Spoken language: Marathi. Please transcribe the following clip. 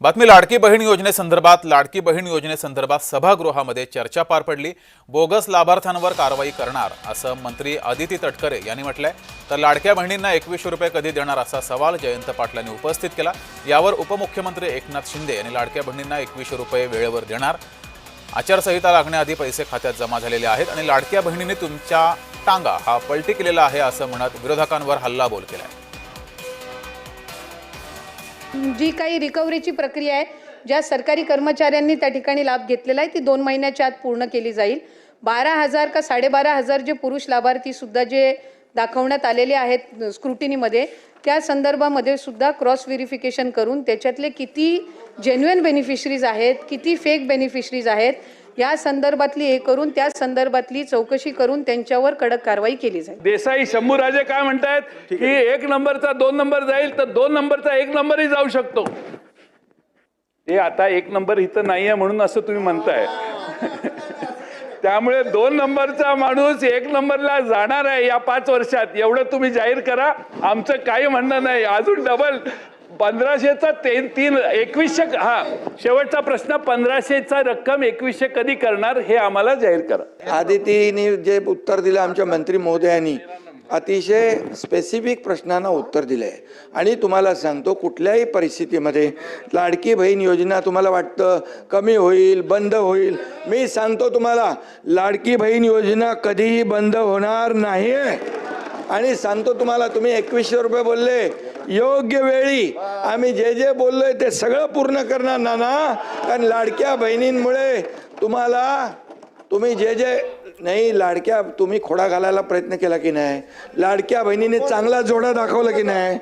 बातमी लाडकी बहीण योजनेसंदर्भात सभागृहामध्ये चर्चा पार पडली। बोगस लाभार्थ्यांवर कारवाई करणार असं मंत्री अदिती तटकरे यांनी म्हटलंय। तर लाडक्या बहिणींना 2100 रुपये कधी देणार असा सवाल जयंत पाटलांनी उपस्थित केला। यावर उपमुख्यमंत्री एकनाथ शिंदे यांनी लाडक्या बहिणींना 2100 रुपये वेळेवर देणार, आचारसंहिता लागण्याआधी पैसे खात्यात जमा झालेले आहेत आणि लाडक्या बहिणींनी तुमच्या टांगा हा पलटी केलेला आहे असं म्हणत विरोधकांवर हल्लाबोल केलाय। जी काही रिकव्हरीची प्रक्रिया आहे, ज्या सरकारी कर्मचाऱ्यांनी त्या ठिकाणी लाभ घेतलेला आहे ती 2 महिन्याच्या आत पूर्ण केली जाईल। 12,000 का 12,500 जे पुरुष लाभार्थी सुद्धा जे दाखवण्यात आलेले आहेत स्क्रुटिनीमध्ये, त्या संदर्भामध्ये सुद्धा क्रॉस व्हेरिफिकेशन करून त्याच्यातले किती जेन्युइन बेनिफिशरीज आहेत, किती फेक बेनिफिशरीज आहेत, या संदर्भातली हे करून त्या संदर्भातली चौकशी करून त्यांच्यावर कडक कारवाई केली जाईल। देसाई शंभूराजे काय म्हणतात की 1 नंबरचा 2 नंबर जाईल तर 2 नंबरचा 1 नंबरही जाऊ शकतो। हे आता 1 नंबर इथं नाहीये म्हणून असं तुम्ही म्हणताय। त्यामुळे 2 नंबरचा माणूस 1 नंबरला जाणार आहे या 5 वर्षात, एवढं तुम्ही जाहीर करा। आमचं काही म्हणणं नाही। अजून डबल 1500चा 2100, हा शेवटचा प्रश्न, 1500चा रक्कम 2100 कधी करणार हे आम्हाला जाहीर करा। आदितीने जे उत्तर दिलं आमच्या मंत्री महोदयांनी अतिशय स्पेसिफिक प्रश्नांना उत्तर दिले आणि तुम्हाला सांगतो कुठल्याही परिस्थितीमध्ये लाडकी बहीण योजना तुम्हाला वाटतं कमी होईल, बंद होईल, मी सांगतो तुम्हाला लाडकी बहीण योजना कधीही बंद होणार नाही आणि सांगतो तुम्हाला, तुम्ही 2100 रुपये बोलले, योग्य वेळी आम्ही जे जे बोललोय ते सगळं पूर्ण करणार ना, कारण लाडक्या बहिणींमुळे तुम्ही जे नाही लाडक्या तुम्ही खोडा घालायला प्रयत्न केला की नाही, लाडक्या बहिणीने चांगला जोडा दाखवला की नाही।